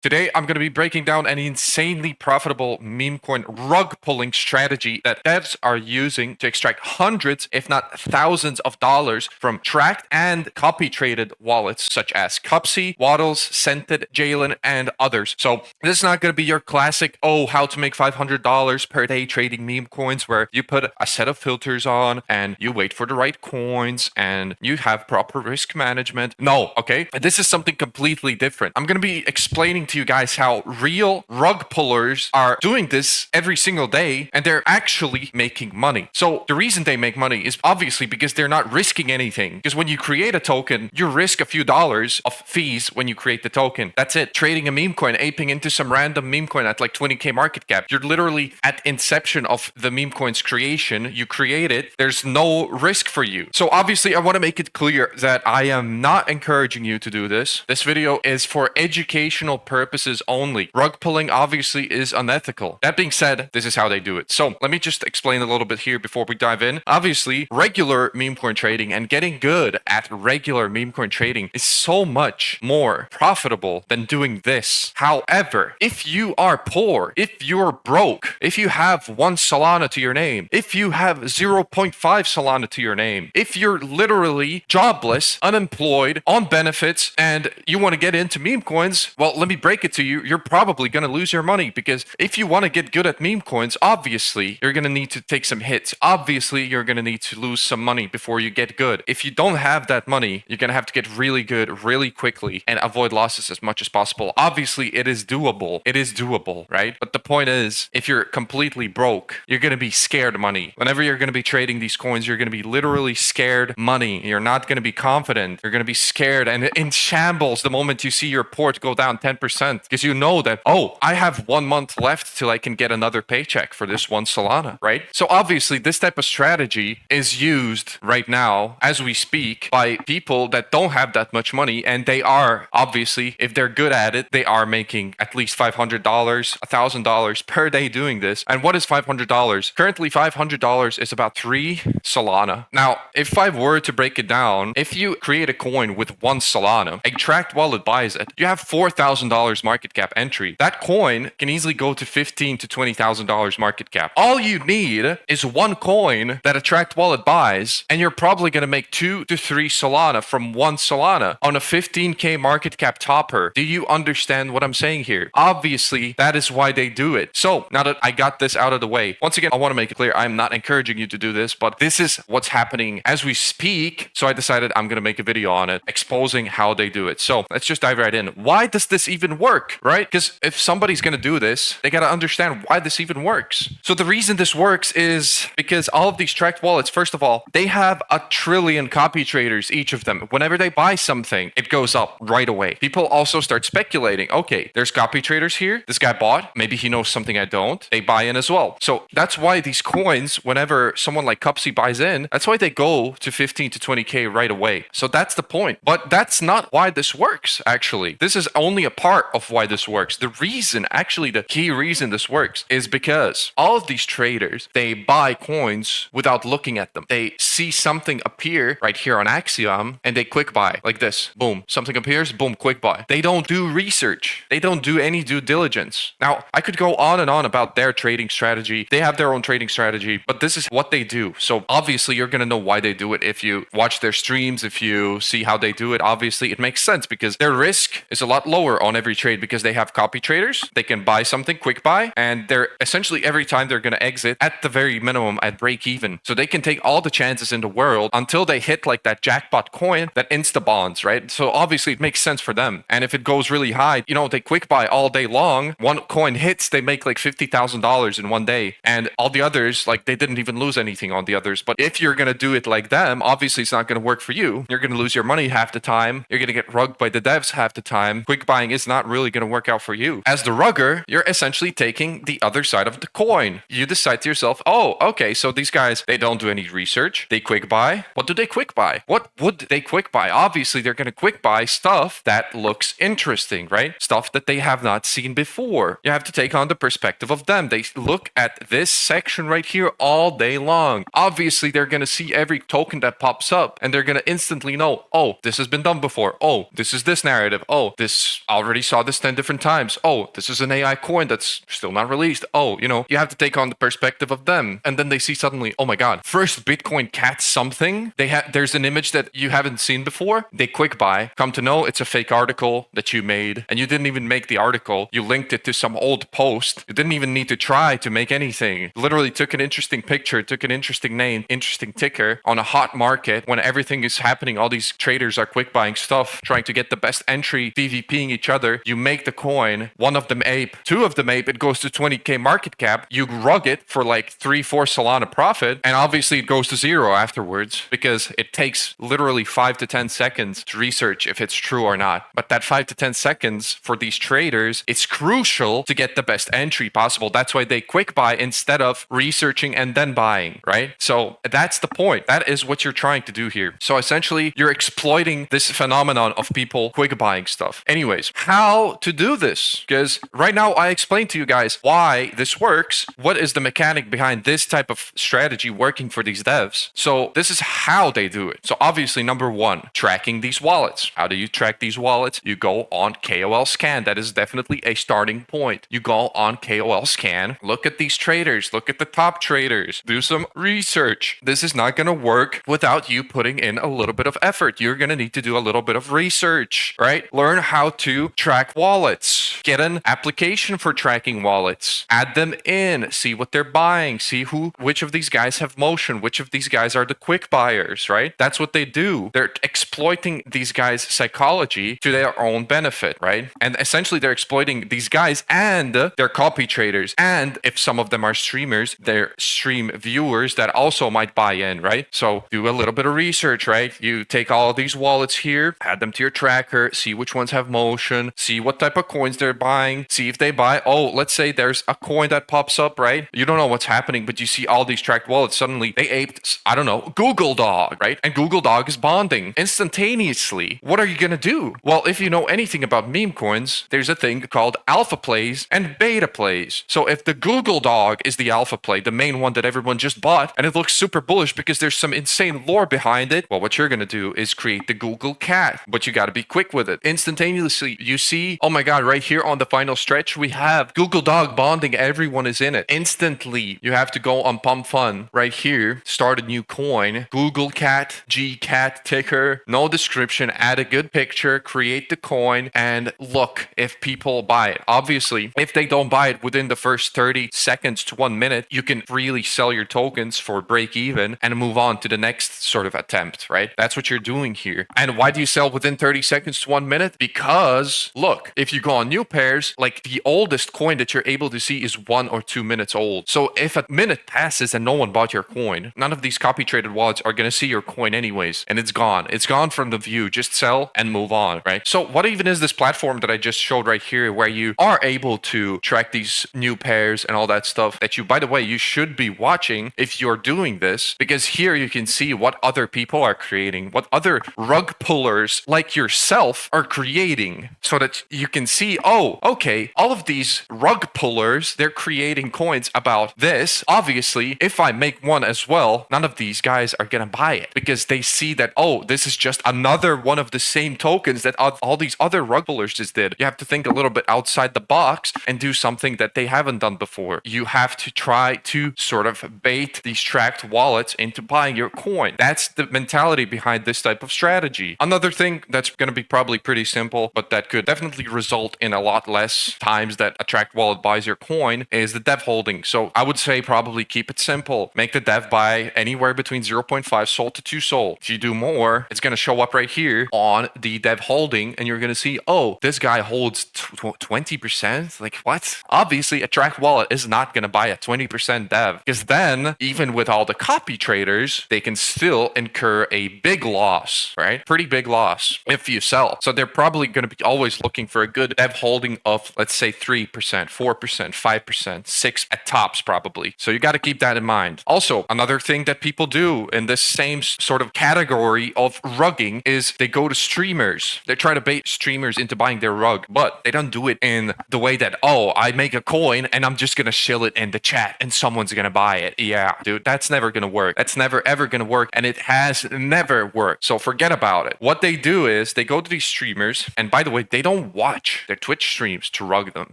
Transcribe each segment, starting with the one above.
Today, I'm going to be breaking down an insanely profitable meme coin rug pulling strategy that devs are using to extract hundreds, if not thousands of dollars from tracked and copy traded wallets such as Cupsy, Waddles, Scented, Jalen, and others. So this is not going to be your classic, how to make $500 per day trading meme coins where you put a set of filters on and you wait for the right coins and you have proper risk management. No, okay? This is something completely different. I'm going to be explaining to you guys how real rug pullers are doing this every single day and they're actually making money. So the reason they make money is obviously because they're not risking anything. Because when you create a token, you risk a few dollars of fees when you create the token. That's it. Trading a meme coin, aping into some random meme coin at like 20k market cap. You're literally at inception of the meme coin's creation. You create it. There's no risk for you. So obviously I want to make it clear that I am not encouraging you to do this. This video is for educational purposes only. Rug pulling obviously is unethical. That being said, this is how they do it. So let me just explain a little bit here before we dive in. Obviously, regular meme coin trading and getting good at regular meme coin trading is so much more profitable than doing this. However, if you are poor, if you're broke, if you have 1 solana to your name, if you have 0.5 solana to your name, if you're literally jobless, unemployed, on benefits, and you want to get into meme coins, well, let me break it to you. You're probably going to lose your money because if you want to get good at meme coins, obviously you're going to need to take some hits. Obviously, you're going to need to lose some money before you get good. If you don't have that money, you're going to have to get really good really quickly and avoid losses as much as possible. Obviously, it is doable. It is doable, right? But the point is, if you're completely broke, you're going to be scared money. Whenever you're going to be trading these coins, you're going to be literally scared money. You're not going to be confident. You're going to be scared and in shambles the moment you see your port go down 10% because you know that, I have 1 month left till I can get another paycheck for this 1 solana, right? So obviously this type of strategy is used right now as we speak by people that don't have that much money, and they are obviously, if they're good at it, they are making at least $500, $1,000 per day doing this. And what is $500? Currently $500 is about 3 solana. Now, if I were to break it down, if you create a coin with 1 solana, a tracked wallet buys it, you have $4,000 market cap entry. That coin can easily go to $15,000 to $20,000 market cap. All you need is 1 coin that a tracked wallet buys, and you're probably going to make 2 to 3 solana from 1 solana on a 15k market cap topper. Do you understand what I'm saying here? Obviously, that is why they do it. So now that I got this out of the way, once again, I want to make it clear, I'm not encouraging you to do this, but this is what's happening as we speak. So I decided I'm going to make a video on it, exposing how they do it. So let's just dive right in. Why does this even work, right? Because if somebody's going to do this, they got to understand why this even works. So the reason this works is because all of these tracked wallets, first of all, they have 1 trillion copy traders, each of them. Whenever they buy something, it goes up right away. People also start speculating, okay, there's copy traders here. This guy bought, maybe he knows something I don't. They buy in as well. So that's why these coins, whenever someone like Cupsy buys in, that's why they go to 15 to 20k right away. So that's the point. But that's not why this works, actually. This is only a part of why this works. The reason, actually, the key reason this works is because all of these traders, they buy coins without looking at them. They see something appear right here on AXIOM and they quick buy like this. Boom. Something appears, boom, quick buy. They don't do research. They don't do any due diligence. Now, I could go on and on about their trading strategy. They have their own trading strategy, but this is what they do. So obviously you're going to know why they do it. If you watch their streams, if you see how they do it, obviously it makes sense because their risk is a lot lower on every trade because they have copy traders. They can buy something, quick buy, and they're essentially every time they're going to exit at the very minimum at break even. So they can take all the chances in the world until they hit like that jackpot coin that insta bonds, right? So obviously it makes sense for them. And if it goes really high, they quick buy all day long. 1 coin hits, they make like $50,000 in 1 day. And all the others, like they didn't even lose anything on the others. But if you're going to do it like them, obviously it's not going to work for you. You're going to lose your money half the time. You're going to get rugged by the devs half the time. Quick buying is not really going to work out for you. As the rugger, you're essentially taking the other side of the coin. You decide to yourself, okay, so these guys, they don't do any research. They quick buy. What do they quick buy? What would they quick buy? Obviously, they're going to quick buy stuff that looks interesting, right? Stuff that they have not seen before. You have to take on the perspective of them. They look at this section right here all day long. Obviously, they're going to see every token that pops up and they're going to instantly know, this has been done before. This is this narrative. This already saw this 10 different times. Oh, this is an AI coin that's still not released. Oh, you have to take on the perspective of them. And then they see suddenly, oh my God, first Bitcoin cat something. There's an image that you haven't seen before. They quick buy, come to know it's a fake article that you made. And you didn't even make the article. You linked it to some old post. You didn't even need to try to make anything. Literally took an interesting picture, took an interesting name, interesting ticker on a hot market when everything is happening. All these traders are quick buying stuff, trying to get the best entry, PvPing each other. You make the coin, one of them ape, two of them ape, it goes to 20K market cap. You rug it for like 3-4 Solana profit, and obviously it goes to zero afterwards because it takes literally 5 to 10 seconds to research if it's true or not. But that 5 to 10 seconds for these traders, it's crucial to get the best entry possible. That's why they quick buy instead of researching and then buying, right? So that's the point. That is what you're trying to do here. So essentially, you're exploiting this phenomenon of people quick buying stuff. Anyways, how to do this? Because right now I explained to you guys why this works. What is the mechanic behind this type of strategy working for these devs? So this is how they do it. So obviously, number one, tracking these wallets. How do you track these wallets? You go on KOL scan. That is definitely a starting point. You go on KOL scan, look at these traders, look at the top traders, do some research. This is not going to work without you putting in a little bit of effort. You're going to need to do a little bit of research, right? Learn how to track wallets, get an application for tracking wallets, add them in, see what they're buying, see which of these guys have motion, which of these guys are the quick buyers, right? That's what they do. They're exploiting these guys' psychology to their own benefit, right? And essentially they're exploiting these guys and their copy traders. And if some of them are streamers, they're stream viewers that also might buy in, right? So do a little bit of research, right? You take all of these wallets here, add them to your tracker, see which ones have motion, see what type of coins they're buying, see if they buy. Oh, let's say there's a coin that pops up, right? You don't know what's happening, but you see all these tracked wallets. Suddenly they aped, I don't know, Google Dog, right? And Google Dog is bonding instantaneously. What are you going to do? Well, if you know anything about meme coins, there's a thing called alpha plays and beta plays. So if the Google Dog is the alpha play, the main one that everyone just bought, and it looks super bullish because there's some insane lore behind it, well, what you're going to do is create the Google cat, but you got to be quick with it. Instantaneously, you see, oh my God, right here on the final stretch, we have Google Dog bonding. Everyone is in it. Instantly, you have to go on Pump Fun right here, start a new coin, Google cat, GCAT ticker, no description, add a good picture, create the coin, and look if people buy it. Obviously, if they don't buy it within the first 30 seconds to 1 minute, you can freely sell your tokens for break even and move on to the next sort of attempt, right? That's what you're doing here. And why do you sell within 30 seconds to 1 minute? Because look, if you go on new pairs, like the oldest coin that you're able to see is 1 or 2 minutes old. So if a minute passes and no one bought your coin, none of these copy traded wallets are going to see your coin anyways, and it's gone. It's gone from the view. Just sell and move on, right? So what even is this platform that I just showed right here where you are able to track these new pairs and all that stuff that you, by the way, you should be watching if you're doing this, because here you can see what other people are creating, what other rug pullers like yourself are creating, so that you can see, oh, okay, all of these rug pullers, they're creating coins about this. Obviously, if I make one as well, none of these guys are gonna buy it because they see that, oh, this is just another one of the same tokens that all these other rug pullers just did. You have to think a little bit outside the box and do something that they haven't done before. You have to try to sort of bait these tracked wallets into buying your coin. That's the mentality behind this type of strategy. Another thing that's going to be probably pretty simple, but that could definitely result in a lot less times that a tracked wallet buys your coin, is the dev holding. So I would say probably keep it simple. Make the dev buy anywhere between 0.5 sol to 2 sol. If you do more, it's going to show up right here on the dev holding, and you're going to see, oh, this guy holds 20%. Like, what? Obviously, a tracked wallet is not going to buy a 20% dev, because then, even with all the copy traders, they can still incur a big loss, right? Pretty big loss if you sell. So they're probably going to be always looking for a good dev holding holding of, let's say, 3%, 4%, 5%, 6 at tops probably. So you got to keep that in mind. Also, another thing that people do in this same sort of category of rugging is they go to streamers. They try to bait streamers into buying their rug, but they don't do it in the way that, oh, I make a coin and I'm just going to shill it in the chat and someone's going to buy it. Yeah, dude, that's never going to work. That's never ever going to work. And it has never worked. So forget about it. What they do is they go to these streamers. And by the way, they don't watch their Twitch streams to rug them.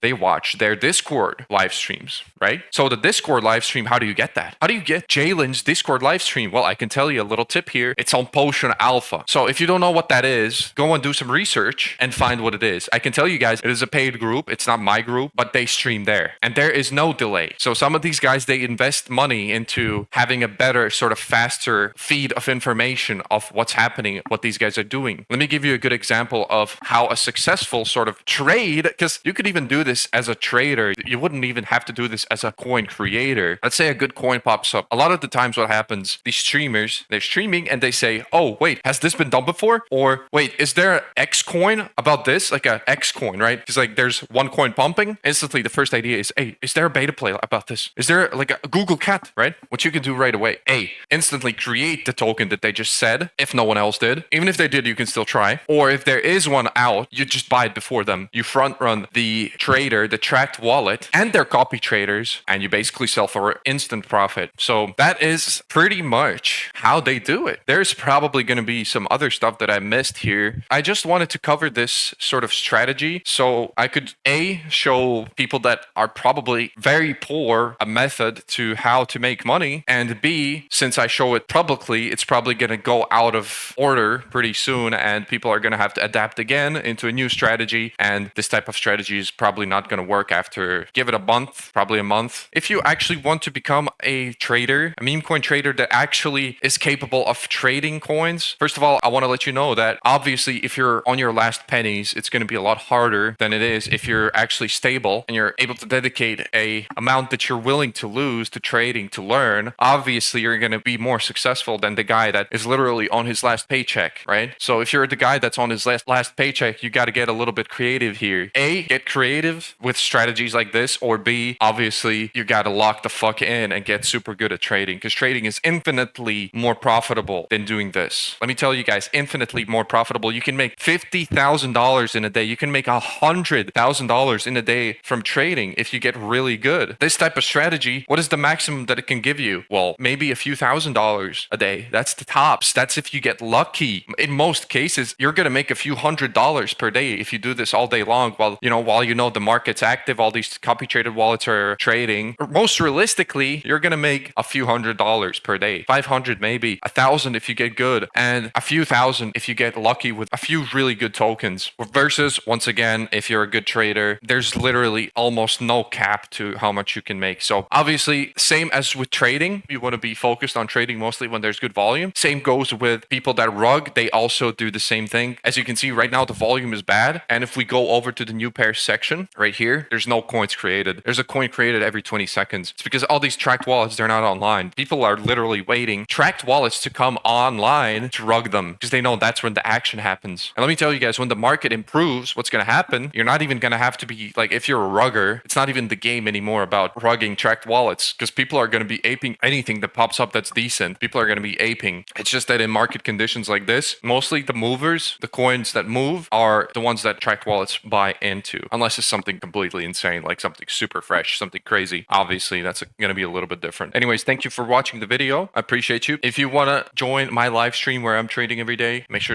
They watch their Discord live streams, right? So the Discord live stream, how do you get that? How do you get Jalen's Discord live stream? Well, I can tell you a little tip here. It's on Potion Alpha. So if you don't know what that is, go and do some research and find what it is. I can tell you guys, it is a paid group. It's not my group, but they stream there. And there is no delay. So some of these guys, they invest money into having a better, sort of faster feed of information of what's happening, what these guys are doing. Let me give you a good example of how a successful sort of trade, because you could even do this as a trader. You wouldn't even have to do this as a coin creator. Let's say a good coin pops up. A lot of the times what happens, these streamers, they're streaming and they say, oh, wait, has this been done before? Or wait, is there an X coin about this? Like a X coin, right? Because like there's one coin pumping. Instantly, the first idea is, hey, is there a beta play about this? Is there like a Google Cat, right? What you can do right away, A, instantly create the token that they just said, if no one else did. Even if they did, you can still try. Or if there is one out, you just buy it before them. You front run the trader, the tracked wallet, and their copy traders, and you basically sell for instant profit. So that is pretty much how they do it. There's probably going to be some other stuff that I missed here. I just wanted to cover this sort of strategy so I could A, show people that are probably very poor a method to how to make money, and B, since I show it publicly, it's probably going to go out of order pretty soon and people are going to have to adapt again into a new strategy, and this type of strategy is probably not going to work after, give it a month, probably a month. If you actually want to become a trader, a meme coin trader that actually is capable of trading coins, first of all, I want to let you know that obviously if you're on your last pennies, it's going to be a lot harder than it is if you're actually stable and you're able to dedicate a amount that you're willing to lose to trading to learn. Obviously, you're going to be more successful than the guy that is literally on his last paycheck, right? So if you're the guy that's on his last paycheck, you got to get a little bit creative here. A, get creative with strategies like this, or B, obviously, you got to lock the fuck in and get super good at trading, because trading is infinitely more profitable than doing this. Let me tell you guys, infinitely more profitable. You can make $50,000 in a day. You can make $100,000 in a day from trading if you get really good. This type of strategy, what is the maximum that it can give you? Well, maybe a few $1,000s a day. That's the tops. That's if you get lucky. In most cases, you're going to make a few $100s per day if you do this all day long while you know the market's active, all these copy traded wallets are trading. Most realistically, you're going to make a few $100s per day. 500 maybe, 1,000 if you get good, and a few thousand if you get lucky with a few really good tokens. Versus, once again, if you're a good trader, there's literally almost no cap to how much you can make. So obviously, same as with trading, you want to be focused on trading mostly when there's good volume. Same goes with people that rug. They also do the same thing. As you can see right now, the volume is bad. And if we go over to the new pairs section right here, there's no coins created. There's a coin created every 20 seconds. It's because all these tracked wallets, they're not online. People are literally waiting tracked wallets to come online to rug them because they know that's when the action happens. And let me tell you guys, when the market improves, what's going to happen, you're not even going to have to be like, if you're a rugger, it's not even the game anymore about rugging tracked wallets, because people are going to be aping anything that pops up that's decent. People are going to be aping. It's just that in market conditions like this, mostly the movers, the coins that move, are the ones that tracked wallets buy into, unless it's something completely insane, like something super fresh, something crazy. Obviously, that's going to be a little bit different. Anyways, thank you for watching the video. I appreciate you. If you want to join my live stream where I'm trading every day, make sure